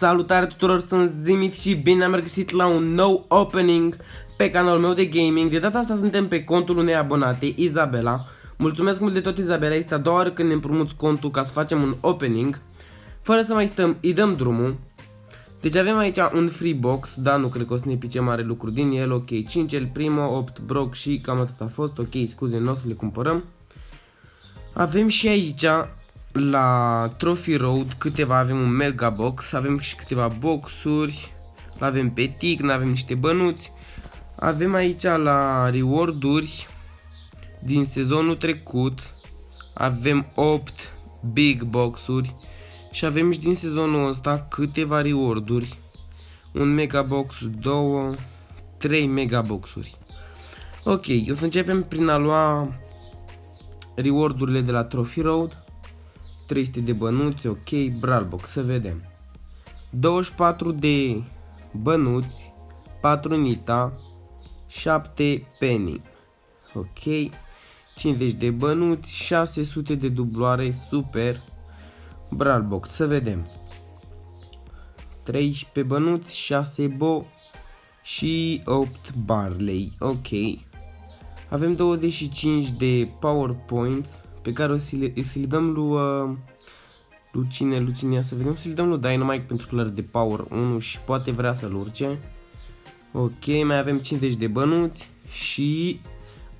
Salutare tuturor, sunt Zimit și bine am regăsit la un nou opening pe canalul meu de gaming. De data asta suntem pe contul unei abonate, Izabela. Mulțumesc mult de tot, Izabela, este a doua oară când ne împrumuți contul ca să facem un opening. Fără să mai stăm, îi dăm drumul. Deci avem aici un free box, da, nu cred că o să ne pice mare lucru din el. Ok, 5 el primo, 8 broc și cam atât a fost. Ok, scuze, nu o să le cumpărăm. Avem și aici la Trophy Road câteva, avem un mega box, avem și câteva boxuri, avem pe Tign, avem niște bănuți. Avem aici la reward-uri din sezonul trecut, avem 8 big boxuri și avem și din sezonul ăsta câteva reward-uri, un mega box, 2, 3 mega boxuri. Ok, o să începem prin a lua reward-urile de la Trophy Road. 300 de bănuți, ok, Brawl Box, să vedem. 24 de bănuți, 4 Nita, 7 Penny, ok, 50 de bănuți, 600 de dubloare, super, Brawl Box, să vedem. 13 bănuți, 6 Bo și 8 Barley, ok. Avem 25 de Power Points pe care o să le dăm lui cine, să vedem, să le dăm lui Dynamite pentru că are de Power 1 și poate vrea să-l urce. Ok, mai avem 50 de bănuți și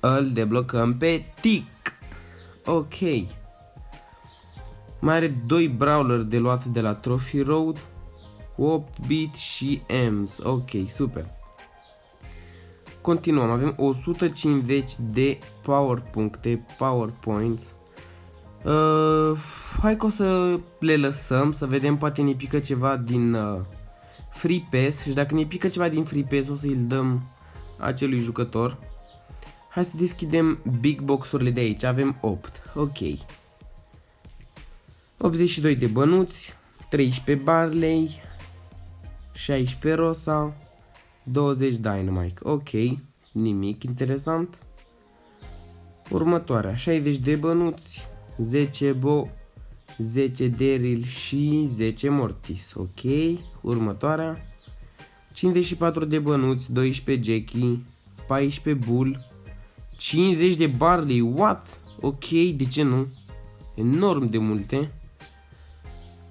îl deblocăm pe Tic. Ok. Mai are 2 brawler de luat de la Trophy Road, 8 bit și Ems. Ok, super. Continuăm, avem 150 de power points. Hai că o să le lăsăm, să vedem, poate ne pică ceva din Free Pass și dacă ne pică ceva din Free Pass o să îl dăm acelui jucător. Hai să deschidem big box-urile de aici, avem 8, ok. 82 de bănuți, 13 Barley, 16 Rosa, 20 Dynamite, ok, nimic interesant. Următoarea, 60 de bănuți, 10 Bo, 10 Daryl și 10 Mortis, ok. Următoarea, 54 de bănuți, 12 Jackie, 14 Bull, 50 de Barley, what? Ok, de ce nu? Enorm de multe.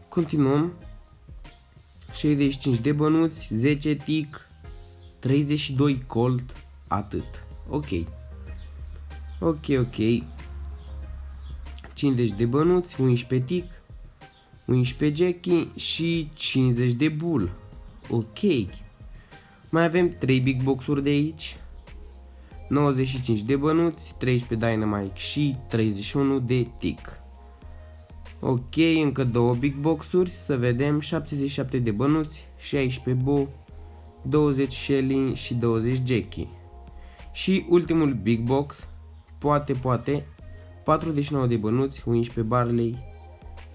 Continuăm, 65 de bănuți, 10 Tic, 32 Colt, atât, ok. Ok. 50 de bănuți, 11 Tic, 11 Jackie și 50 de Bull. Ok. Mai avem 3 big box-uri de aici. 95 de bănuți, 13 Dynamite și 31 de Tic. Ok, încă 2 big box-uri, să vedem, 77 de bănuți, 16 Bo, 20 Shelly și 20 Jackie. Și ultimul big box, poate, 49 de bănuți, 11 Barley,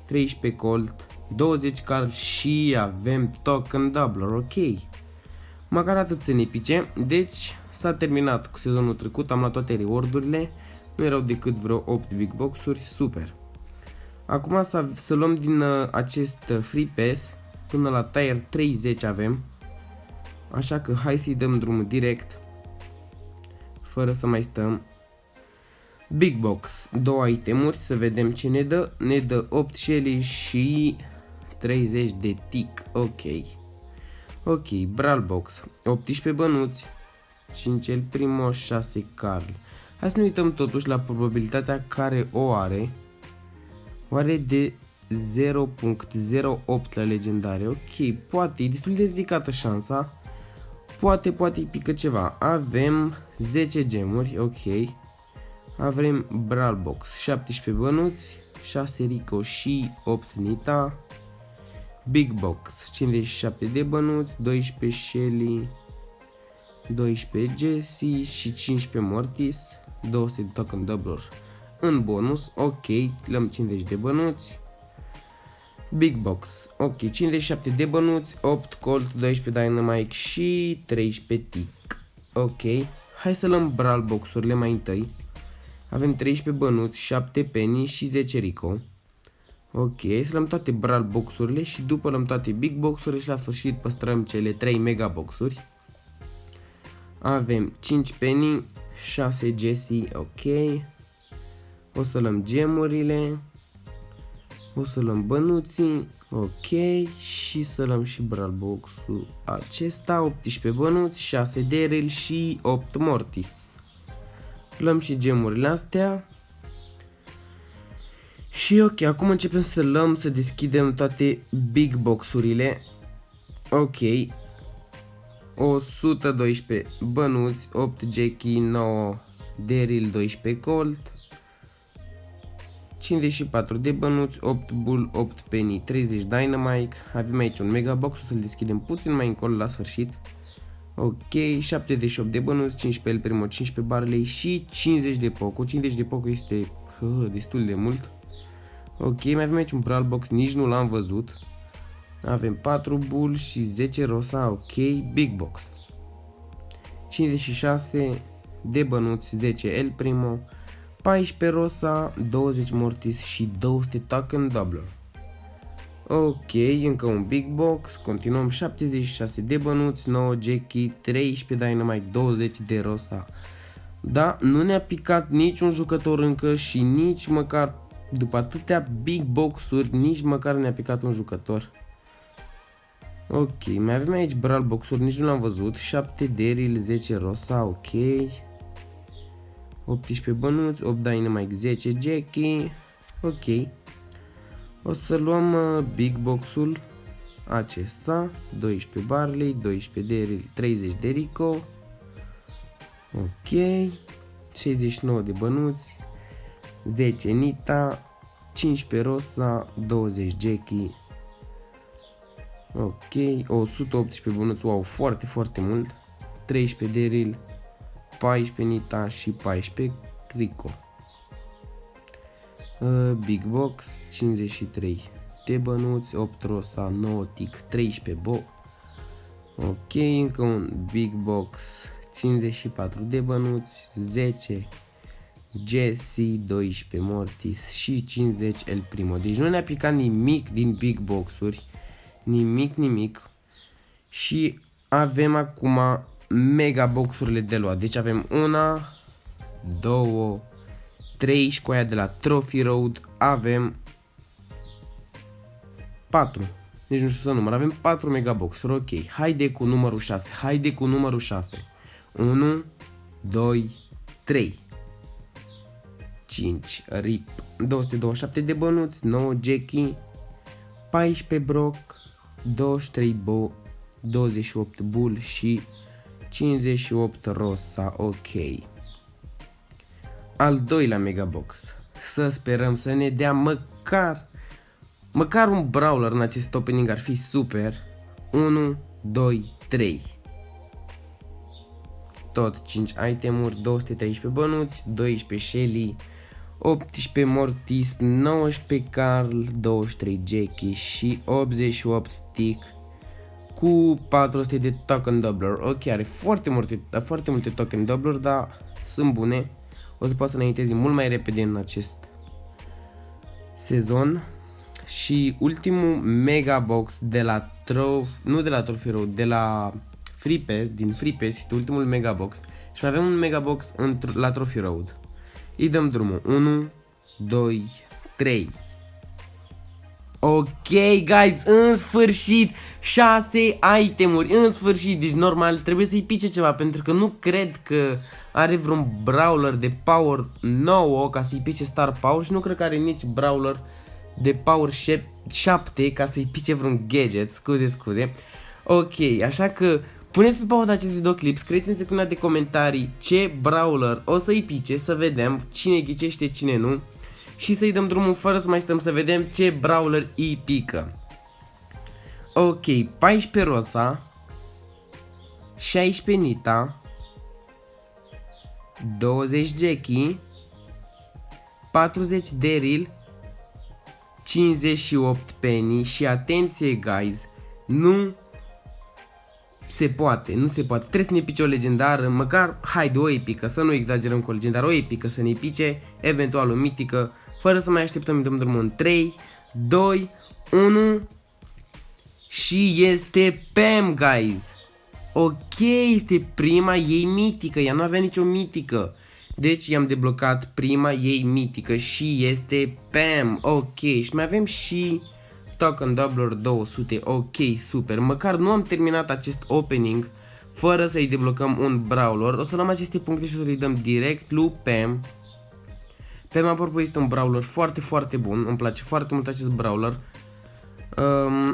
13 Colt, 20 Carl și avem Token Doubler, ok. Măcar atât să ne pice, deci s-a terminat cu sezonul trecut, am luat toate reward-urile, nu erau decât vreo 8 big box-uri, super. Acum să luăm din acest Free Pass, până la tier 30 avem, așa că hai să-i dăm drumul direct, fără să mai stăm. Big Box, 2 itemuri, să vedem ce ne dă. Ne dă 8 Shelly și 30 de Tic, ok. Brawl Box, 18 bănuți, 5 el primo, 6 Carl. Hai să ne uităm totuși la probabilitatea care o are. O are de 0.08 la legendare, ok, poate, e destul de ridicată șansa. Poate îi pică ceva. Avem 10 gemuri, ok. Avem Brawl Box, 17 bănuți, 6 Rico și 8 Nita. Big Box, 57 de bănuți, 12 Shelly, 12 Jessie și 15 Mortis, 200 de Token Doubler în bonus, ok, luăm 50 de bănuți. Big Box, ok, 57 de bănuți, 8 Colt, 12 Dynamite și 13 Tic, ok. Hai să luăm Brawl Box-urile mai întâi. Avem 13 bănuți, 7 Penny și 10 Rico. Ok, să luăm toate Brawl boxurile și după luăm toate Big boxurile și la sfârșit păstrăm cele 3 Mega boxuri. Avem 5 Penny, 6 Jessie, ok. O să luăm gemurile. O să luăm bănuții, ok, și să luăm și Brawl box-ul acesta, 18 bănuți, 6 Daryl și 8 Mortis. Luăm și gemurile astea. Și ok, acum începem să luăm, să deschidem toate Big box-urile. Ok. 112 bănuți, 8 Jackie, 9 Daryl, 12 Colt. 54 de bănuți, 8 Bull, 8 Penny, 30 Dynamite. Avem aici un Mega box, o să-l deschidem puțin mai încolo la sfârșit. Ok, 78 de bănuți, 15 El Primo, 15 Barley și 50 de Poco. 50 de Poco este destul de mult. Ok, mai avem aici un Brawl box, nici nu l-am văzut. Avem 4 Bull și 10 Rosa, ok, Big box. 56 de bănuți, 10 El Primo, 14 Rosa, 20 Mortis și 200 Token Doubler. Ok, încă un Big box, continuăm. 76 de bănuți, 9 Jackie, 13 Dynamite, 20 de Rosa. Da, nu ne-a picat niciun jucător încă și nici măcar, după atâtea Big box-uri, nici măcar ne-a picat un jucător. Ok, mai avem aici Brawl box-uri, nici nu l-am văzut. 7 Daryl, 10 Rosa, ok. 18 bănuți, 8 Dynamite, 10 Jackie, ok. O să luăm Big box-ul acesta, 12 Barley, 12 Daryl, 30 de Rico, ok. 69 de bănuți, 10 Nita, 15 Rosa, 20 Jackie, ok. 118 bănuți, wow, foarte, foarte mult. 13 Daryl, 14 Nita și 14 Rico. Big box, 53 de bănuți, 8 Rosa, 9 Tic, 13 Bo. Ok, încă un Big box, 54 de bănuți, 10 Jessie, 12 Mortis și 50 El Primo. Deci nu ne-a picat nimic din Big box-uri, nimic. Și avem acum Mega box-urile de luat. Deci avem 1, 2, 3 și cu aia de la Trophy Road avem 4. Deci nu știu să număr. Avem 4 Mega box-uri. Ok. Haide cu numărul 6. 1, 2, 3. 5 RIP. 227 de bănuți, 9 Jackie, 14 Brock, 23 Bo, 28 Bull și 58 Rosa. Ok. Al doilea Mega box. Să sperăm să ne dea măcar un brawler în acest opening, ar fi super. 1, 2, 3. Tot 5 itemuri, 213 bănuți, 12 Shelly, 18 Mortis, 19 Carl, 23 Jackie și 88 Tick cu 400 de Token Doubler. Ok, are foarte multe Token Doubler, dar sunt bune. O să poată să înainteze mult mai repede în acest sezon. Și ultimul Mega box de la Trophy Road, de la Free Pass, din Free Pass, este ultimul Mega box. Și mai avem un Mega box la Trophy Road. Îi dăm drumul. 1, 2, 3. Ok, guys, în sfârșit 6 itemuri, în sfârșit. Deci normal trebuie să-i pice ceva, pentru că nu cred că are vreun brawler de power 9 ca să-i pice Star Power. Și nu cred că are nici brawler de power 7 ca să-i pice vreun gadget. Scuze. Ok, așa că puneți pe pauză acest videoclip, scrieți în secțiunea de comentarii ce brawler o să-i pice, să vedem cine ghicește, cine nu. Și să-i dăm drumul fără să mai stăm, să vedem ce brawler îi pică. Ok, 14 Rosa, 16 Nita, 20 Jackie, 40 Daryl, 58 Penny și atenție, guys, nu se poate. Trebuie să ne pice o legendară, măcar, haide, o epică, să nu exagerăm cu o legendară, o epică să ne pice, eventual o mitică, fără să mai așteptăm, dăm drumul în 3, 2, 1 și este Pam, guys. Ok, este prima ei mitică, ea nu avea nicio mitică. Deci i-am deblocat prima ei mitică și este Pam. Ok, și mai avem și Token Doubler 200. Ok, super. Măcar nu am terminat acest opening fără să-i deblocăm un brawler. O să luăm aceste puncte și o să-i dăm direct lui Pam. Pam, apropo, este un brawler foarte, foarte bun. Îmi place foarte mult acest brawler.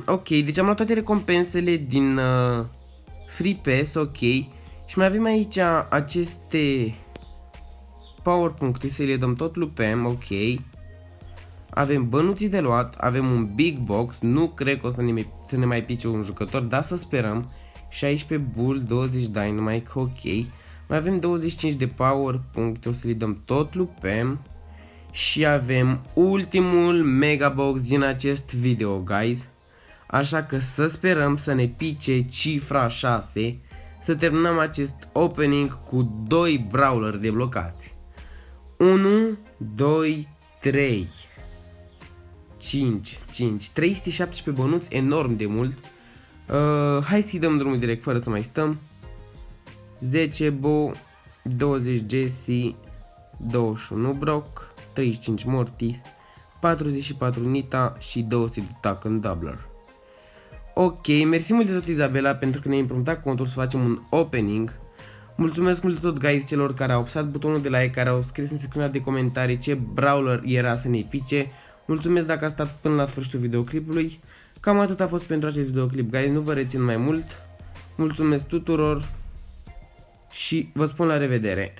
Ok, deci am luat toate recompensele din Free Pass, ok. Și mai avem aici aceste power puncte, să le dăm tot lui Pam, ok. Avem bănuții de luat, avem un big box, nu cred că o să ne mai pice un jucător, dar să sperăm. 16 bull, 20 dynamite, ok. Mai avem 25 de power puncte, o să le dăm tot lui Pam. Și avem ultimul mega box din acest video, guys. Așa că să sperăm să ne pice cifra 6, să terminăm acest opening cu 2 brawler deblocați. 1, 2, 3, 5, 317 bănuți, enorm de mult. Hai să-i dăm drumul direct fără să mai stăm. 10 Bo, 20 Jesse, 21 Brock, 35 Mortis, 44 Nita și 200 de Token Doubler. Ok, mersi mult de tot, Izabela, pentru că ne-ai împrumutat contul să facem un opening. Mulțumesc mult de tot, guys, celor care au apăsat butonul de like, care au scris în secțiunea de comentarii ce brawler era să ne pice. Mulțumesc dacă a stat până la sfârșitul videoclipului. Cam atât a fost pentru acest videoclip, guys, nu vă rețin mai mult. Mulțumesc tuturor și vă spun la revedere.